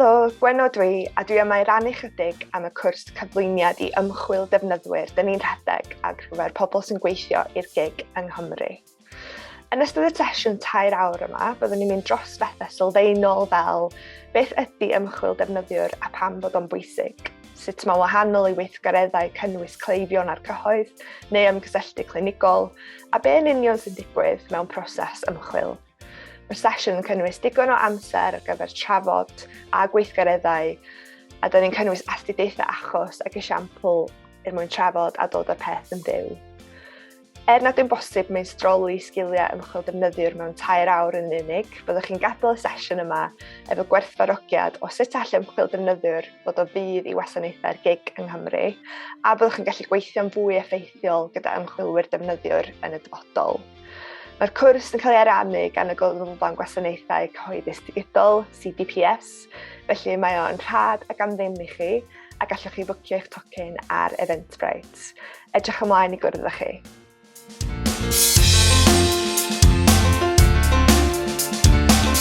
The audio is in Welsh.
Helo, Gwenno dwi, a dwi yma i rannu chydig am y cwrs cyflwyniad i ymchwil defnyddwyr dyn ni'n rhedeg ar gyfer pobl sy'n gweithio i'r gig yng Nghymru. Yn ystod y sesiwn 2 awr yma, byddwn ni'n mynd dros bethau sylfaenol fel beth ydy ymchwil defnyddiwr a pam bod o'n bwysig, sut mae'n wahanol i weithgareddau cynnwys cleifion ar cyhoedd neu ymgysylltu clinigol, a be yn union sy'n digwydd mewn proses ymchwil. Mae'r sesiwn yn cynnwys digon o amser ar gyfer trafod a gweithgareddau, a dyn ni'n cynnwys astudiaethau achos ac esiampl mwyn trafod a dod o'r peth yn fyw. Nad yw'n bosib meistroli sgiliau ymchwil defnyddiwr mewn 2 awr yn unig, byddwch chi'n gadael y sesiwn yma efo gwerthfawrogiad o sut all ymchwil defnyddiwr fod o fydd i wasanaethau'r gig yng Nghymru, a byddwch chi'n gallu gweithio'n fwy effeithiol gyda ymchwilwyr defnyddiwr yn y dyfodol. Mae'r cwrs yn cael ei arannu gan y Canolfan Gwasanaethau Cyhoeddus Digidol, CDPS, felly mae o'n rhad ac am ddim i chi, a gallwch chi fwcio eich tocyn ar Eventbrite. Edrych ymlaen i gwrdd â chi.